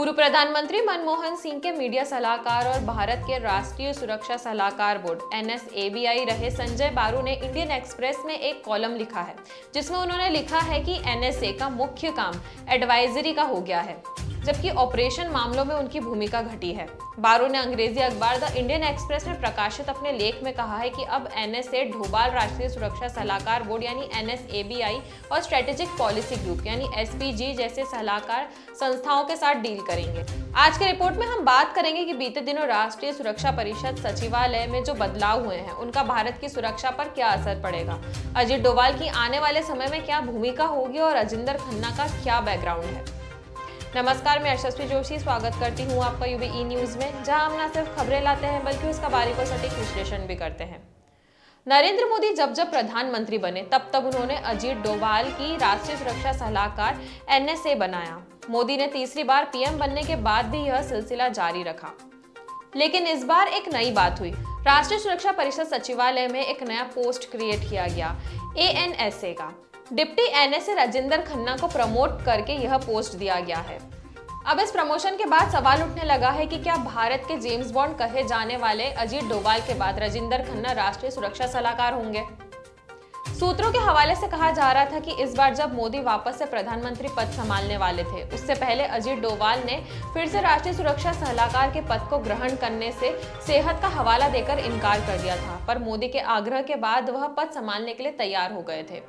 पूर्व प्रधानमंत्री मनमोहन सिंह के मीडिया सलाहकार और भारत के राष्ट्रीय सुरक्षा सलाहकार बोर्ड NSABI रहे संजय बारू ने इंडियन एक्सप्रेस में एक कॉलम लिखा है, जिसमें उन्होंने लिखा है कि NSA का मुख्य काम एडवाइजरी का हो गया है, जबकि ऑपरेशन मामलों में उनकी भूमिका घटी है। बारू ने अंग्रेजी अखबार द इंडियन एक्सप्रेस में प्रकाशित अपने लेख में कहा है कि अब NSA डोभाल राष्ट्रीय सुरक्षा सलाहकार बोर्ड यानी NSABI और स्ट्रेटेजिक पॉलिसी ग्रुप यानी SPG जैसे सलाहकार संस्थाओं के साथ डील करेंगे। आज के रिपोर्ट में हम बात करेंगे कि बीते दिनों राष्ट्रीय सुरक्षा परिषद सचिवालय में जो बदलाव हुए हैं उनका भारत की सुरक्षा पर क्या असर पड़ेगा, अजीत डोभाल की आने वाले समय में क्या भूमिका होगी और राजेंद्र खन्ना का क्या बैकग्राउंड है। नमस्कार, मैं यशस्वी जोशी स्वागत करती हूँ आपका UBE न्यूज में, जहां हम न सिर्फ खबरें लाते हैं बल्कि उसका बारीक और सटीक विश्लेषण भी करते हैं। नरेंद्र मोदी जब प्रधानमंत्री बने तब उन्होंने अजीत डोभाल की राष्ट्रीय सुरक्षा सलाहकार NSA बनाया। मोदी ने तीसरी बार PM बनने के बाद भी यह सिलसिला जारी रखा, लेकिन इस बार एक नई बात हुई। राष्ट्रीय सुरक्षा परिषद सचिवालय में एक नया पोस्ट क्रिएट किया गया ANSA का। डिप्टी NSA राजेंद्र खन्ना को प्रमोट करके यह पोस्ट दिया गया है। अब इस प्रमोशन के बाद सवाल उठने लगा है कि क्या भारत के जेम्स बॉन्ड कहे जाने वाले अजीत डोभाल के बाद राजेंद्र खन्ना राष्ट्रीय सुरक्षा सलाहकार होंगे। सूत्रों के हवाले से कहा जा रहा था कि इस बार जब मोदी वापस से प्रधानमंत्री पद संभालने वाले थे, उससे पहले अजीत डोभाल ने फिर से राष्ट्रीय सुरक्षा सलाहकार के पद को ग्रहण करने से सेहत का हवाला देकर इनकार कर दिया था, पर मोदी के आग्रह के बाद वह पद संभालने के लिए तैयार हो गए थे।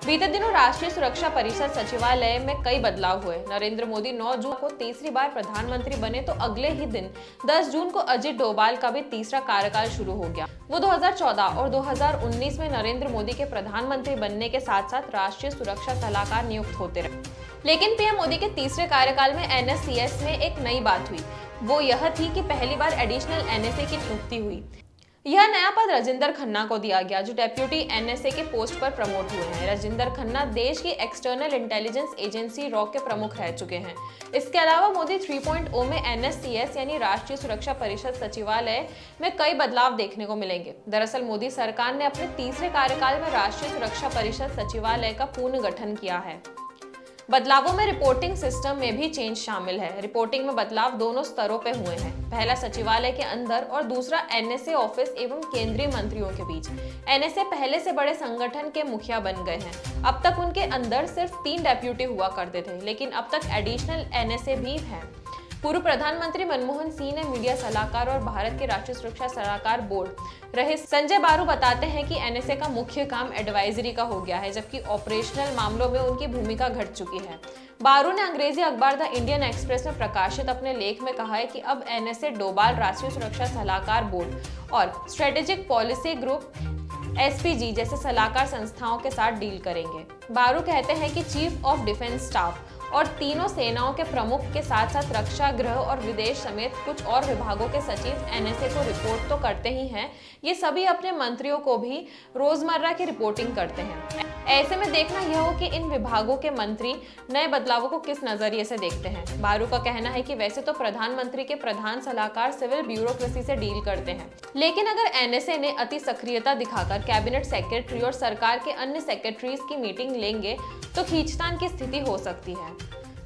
बीते दिनों राष्ट्रीय सुरक्षा परिषद सचिवालय में कई बदलाव हुए। नरेंद्र मोदी 9 जून को तीसरी बार प्रधानमंत्री बने तो अगले ही दिन 10 जून को अजीत डोभाल का भी तीसरा कार्यकाल शुरू हो गया। वो 2014 और 2019 में नरेंद्र मोदी के प्रधानमंत्री बनने के साथ साथ राष्ट्रीय सुरक्षा सलाहकार नियुक्त होते रहे। लेकिन PM मोदी के तीसरे कार्यकाल में NSCS में एक नई बात हुई। वो यह थी कि पहली बार एडिशनल NSA की नियुक्ति हुई। यह नया पद राजेंद्र खन्ना को दिया गया, जो डेप्यूटी NSA के पोस्ट पर प्रमोट हुए हैं। राजेंद्र खन्ना देश की एक्सटर्नल इंटेलिजेंस एजेंसी रॉ के प्रमुख रह चुके हैं। इसके अलावा मोदी 3.0 में NSCS यानी राष्ट्रीय सुरक्षा परिषद सचिवालय में कई बदलाव देखने को मिलेंगे। दरअसल मोदी सरकार ने अपने तीसरे कार्यकाल में राष्ट्रीय सुरक्षा परिषद सचिवालय का पुनर्गठन किया है। बदलावों में रिपोर्टिंग सिस्टम में भी चेंज शामिल है। रिपोर्टिंग में बदलाव दोनों स्तरों पे हुए हैं, पहला सचिवालय के अंदर और दूसरा NSA ऑफिस एवं केंद्रीय मंत्रियों के बीच। NSA पहले से बड़े संगठन के मुखिया बन गए हैं। अब तक उनके अंदर सिर्फ 3 डेप्यूटी हुआ करते थे, लेकिन अब तक एडिशनल NSA भी है। पूर्व प्रधानमंत्री मनमोहन सिंह ने मीडिया सलाहकार और भारत के राष्ट्रीय सुरक्षा सलाहकार बोर्ड रहे संजय बारू बताते हैं कि NSA का मुख्य काम एडवाइजरी का हो गया है, जबकि ऑपरेशनल मामलों में उनकी भूमिका घट चुकी है। बारू ने अंग्रेजी अखबार द इंडियन एक्सप्रेस में प्रकाशित अपने लेख में कहा है कि अब NSA डोभाल राष्ट्रीय सुरक्षा सलाहकार बोर्ड और स्ट्रेटेजिक पॉलिसी ग्रुप SPG जैसे सलाहकार संस्थाओं के साथ डील करेंगे। बारू कहते हैं कि चीफ ऑफ डिफेंस स्टाफ और तीनों सेनाओं के प्रमुख के साथ साथ रक्षा, गृह और विदेश समेत कुछ और विभागों के सचिव NSA को रिपोर्ट तो करते ही हैं, ये सभी अपने मंत्रियों को भी रोजमर्रा की रिपोर्टिंग करते हैं। ऐसे में देखना यह हो कि इन विभागों के मंत्री नए बदलावों को किस नजरिए से देखते हैं। बारू का कहना है कि वैसे तो प्रधानमंत्री के प्रधान सलाहकार सिविल ब्यूरोक्रेसी से डील करते हैं, लेकिन अगर NSA ने अति सक्रियता दिखाकर कैबिनेट सेक्रेटरी और सरकार के अन्य सेक्रेटरीज की मीटिंग लेंगे तो खींचतान की स्थिति हो सकती है।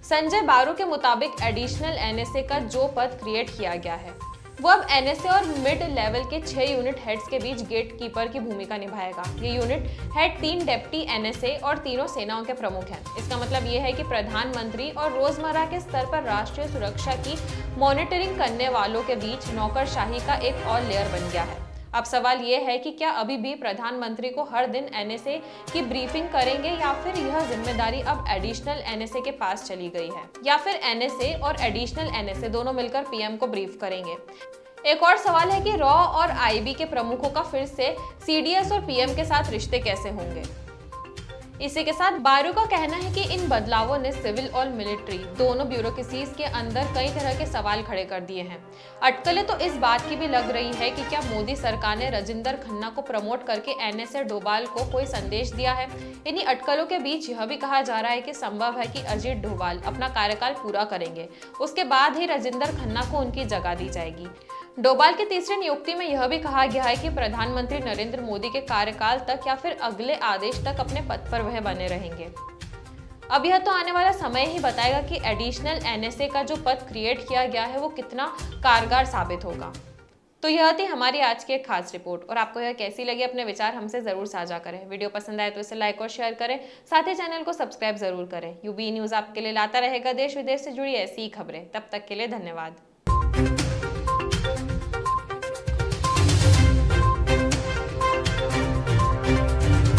संजय बारू के मुताबिक एडिशनल NSA का जो पद क्रिएट किया गया है वो अब NSA और मिड लेवल के 6 यूनिट हेड्स के बीच गेट कीपर की भूमिका निभाएगा। ये यूनिट हेड 3 डेप्टी NSA और तीनों सेनाओं के प्रमुख हैं। इसका मतलब ये है कि प्रधानमंत्री और रोजमर्रा के स्तर पर राष्ट्रीय सुरक्षा की मॉनिटरिंग करने वालों के बीच नौकरशाही का एक और लेयर बन गया है। अब सवाल ये है कि क्या अभी भी प्रधानमंत्री को हर दिन NSA की ब्रीफिंग करेंगे या फिर यह जिम्मेदारी अब एडिशनल NSA के पास चली गई है, या फिर NSA और एडिशनल NSA दोनों मिलकर PM को ब्रीफ करेंगे। एक और सवाल है कि रॉ और IB के प्रमुखों का फिर से CDS और PM के साथ रिश्ते कैसे होंगे। इसी के साथ बारू का कहना है कि इन बदलावों ने सिविल और मिलिट्री दोनों ब्यूरोक्रेसीज के अंदर कई तरह के सवाल खड़े कर दिए हैं। अटकलें तो इस बात की भी लग रही है कि क्या मोदी सरकार ने राजेंद्र खन्ना को प्रमोट करके NSA डोभाल को कोई संदेश दिया है। इन्हीं अटकलों के बीच यह भी कहा जा रहा है कि संभव है कि अजीत डोभाल अपना कार्यकाल पूरा करेंगे, उसके बाद ही राजेंद्र खन्ना को उनकी जगह दी जाएगी। डोभाल की तीसरी नियुक्ति में यह भी कहा गया है कि प्रधानमंत्री नरेंद्र मोदी के कार्यकाल तक या फिर अगले आदेश तक अपने पद पर वह बने रहेंगे। अब यह तो आने वाला समय ही बताएगा कि एडिशनल एनएसए का जो पद क्रिएट किया गया है वो कितना कारगर साबित होगा। तो यह थी हमारी आज की एक खास रिपोर्ट, और आपको यह कैसी लगी अपने विचार हमसे जरूर साझा करें। वीडियो पसंद आए तो इसे लाइक और शेयर करें, साथ ही चैनल को सब्सक्राइब जरूर करें। यूबी न्यूज आपके लिए लाता रहेगा देश विदेश से जुड़ी ऐसी ही खबरें। तब तक के लिए धन्यवाद।